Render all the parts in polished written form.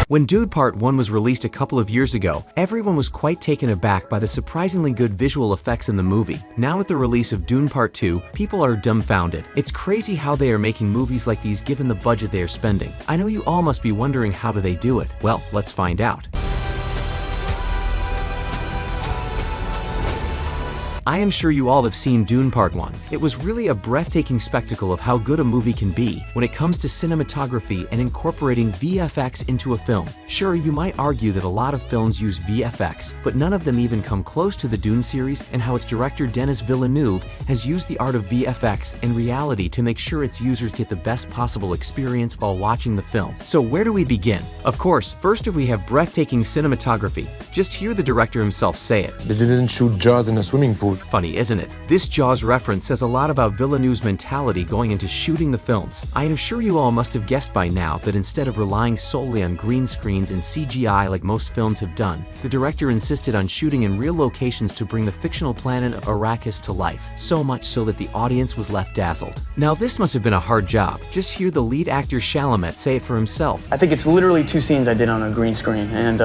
When Dune Part 1 was released a couple of years ago, everyone was quite taken aback by the surprisingly good visual effects in the movie. Now with the release of Dune Part 2, people are dumbfounded. It's crazy how they are making movies like these given the budget they are spending. I know you all must be wondering, how do they do it? Well, let's find out. I am sure you all have seen Dune Part 1. It was really a breathtaking spectacle of how good a movie can be when it comes to cinematography and incorporating VFX into a film. Sure, you might argue that a lot of films use VFX, but none of them even come close to the Dune series and how its director Denis Villeneuve has used the art of VFX and reality to make sure its users get the best possible experience while watching the film. So where do we begin? Of course, first we have breathtaking cinematography. Just hear the director himself say it. They didn't shoot Jaws in a swimming pool. Funny, isn't it? This Jaws reference says a lot about Villeneuve's mentality going into shooting the films. I am sure you all must have guessed by now that instead of relying solely on green screens and CGI like most films have done, the director insisted on shooting in real locations to bring the fictional planet of Arrakis to life, so much so that the audience was left dazzled. Now this must have been a hard job. Just hear the lead actor Chalamet say it for himself. I think it's literally 2 scenes I did on a green screen, and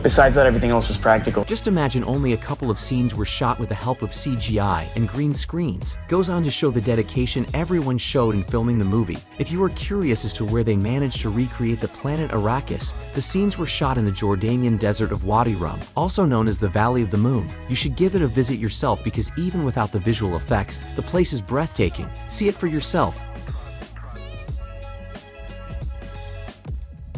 besides that, everything else was practical. Just imagine only a couple of scenes were shot with the help of CGI and green screens. Goes on to show the dedication everyone showed in filming the movie. If you are curious as to where they managed to recreate the planet Arrakis, the scenes were shot in the Jordanian desert of Wadi Rum, also known as the Valley of the Moon. You should give it a visit yourself because even without the visual effects, the place is breathtaking. See it for yourself.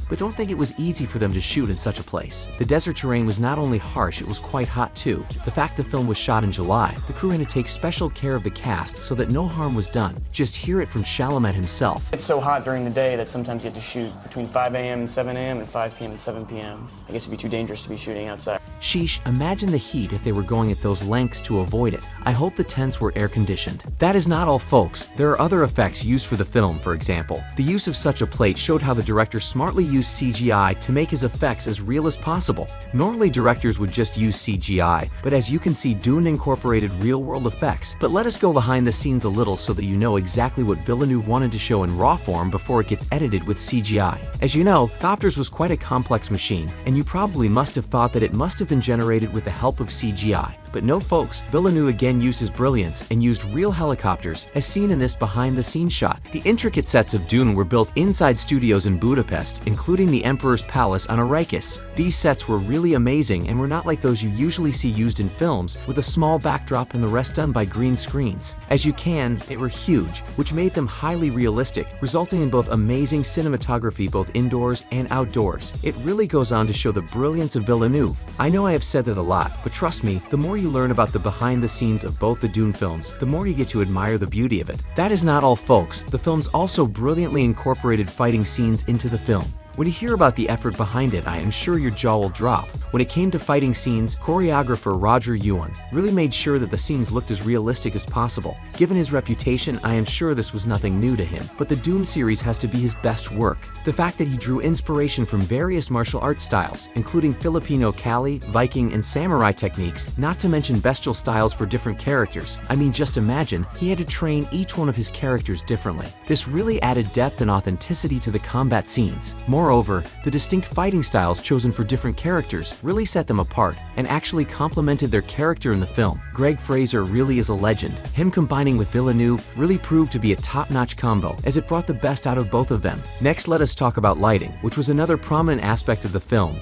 But don't think it was easy for them to shoot in such a place. The desert terrain was not only harsh, it was quite hot too. The fact the film was shot in July, the crew had to take special care of the cast so that no harm was done. Just hear it from Chalamet himself. It's so hot during the day that sometimes you have to shoot between 5 a.m. and 7 a.m. and 5 p.m. and 7 p.m. I guess it'd be too dangerous to be shooting outside. Sheesh, imagine the heat if they were going at those lengths to avoid it. I hope the tents were air-conditioned. That is not all, folks. There are other effects used for the film, for example. The use of such a plate showed how the director smartly used CGI to make his effects as real as possible. Normally, directors would just use CGI, but as you can see, Dune incorporated real-world effects. But let us go behind the scenes a little so that you know exactly what Villeneuve wanted to show in raw form before it gets edited with CGI. As you know, Copters was quite a complex machine, and you probably must have thought that it must have been generated with the help of CGI. But no, folks, Villeneuve again used his brilliance and used real helicopters, as seen in this behind-the-scenes shot. The intricate sets of Dune were built inside studios in Budapest, including the Emperor's Palace on Arrakis. These sets were really amazing and were not like those you usually see used in films, with a small backdrop and the rest done by green screens. As you can, they were huge, which made them highly realistic, resulting in both amazing cinematography both indoors and outdoors. It really goes on to show the brilliance of Villeneuve. I know I have said that a lot, but trust me, the more you learn about the behind-the-scenes of both the Dune films, the more you get to admire the beauty of it. That is not all, folks. The films also brilliantly incorporated fighting scenes into the film. When you hear about the effort behind it, I am sure your jaw will drop. When it came to fighting scenes, choreographer Roger Ewan really made sure that the scenes looked as realistic as possible. Given his reputation, I am sure this was nothing new to him, but the Dune series has to be his best work. The fact that he drew inspiration from various martial arts styles, including Filipino Kali, Viking, and samurai techniques, not to mention bestial styles for different characters. I mean, just imagine, he had to train each one of his characters differently. This really added depth and authenticity to the combat scenes. Moreover, the distinct fighting styles chosen for different characters really set them apart and actually complemented their character in the film. Greg Fraser really is a legend. Him combining with Villeneuve really proved to be a top-notch combo, as it brought the best out of both of them. Next, let us talk about lighting, which was another prominent aspect of the film.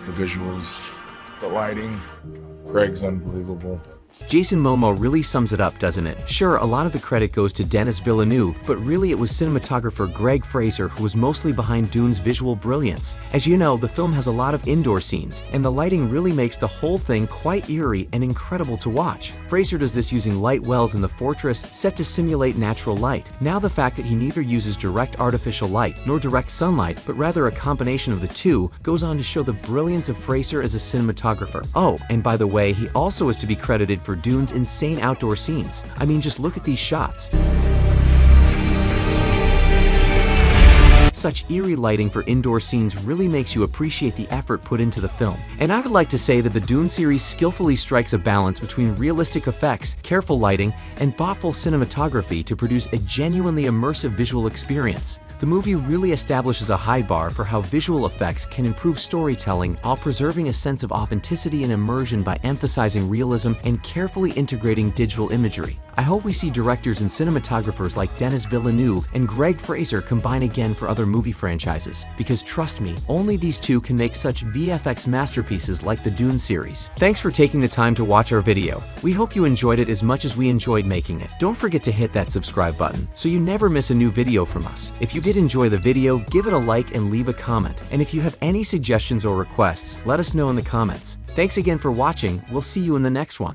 The visuals, the lighting, Greg's unbelievable. Jason Momoa really sums it up, doesn't it? Sure, a lot of the credit goes to Denis Villeneuve, but really it was cinematographer Greg Fraser who was mostly behind Dune's visual brilliance. As you know, the film has a lot of indoor scenes, and the lighting really makes the whole thing quite eerie and incredible to watch. Fraser does this using light wells in the fortress set to simulate natural light. Now the fact that he neither uses direct artificial light nor direct sunlight, but rather a combination of the two, goes on to show the brilliance of Fraser as a cinematographer. Oh, and by the way, he also is to be credited for Dune's insane outdoor scenes. I mean, just look at these shots. such eerie lighting for indoor scenes really makes you appreciate the effort put into the film. And I would like to say that the Dune series skillfully strikes a balance between realistic effects, careful lighting, and thoughtful cinematography to produce a genuinely immersive visual experience. The movie really establishes a high bar for how visual effects can improve storytelling while preserving a sense of authenticity and immersion by emphasizing realism and carefully integrating digital imagery. I hope we see directors and cinematographers like Denis Villeneuve and Greg Fraser combine again for other movie franchises, because trust me, only these two can make such VFX masterpieces like the Dune series. Thanks for taking the time to watch our video. We hope you enjoyed it as much as we enjoyed making it. Don't forget to hit that subscribe button so you never miss a new video from us. If you did enjoy the video, give it a like and leave a comment. And if you have any suggestions or requests, let us know in the comments. Thanks again for watching. We'll see you in the next one.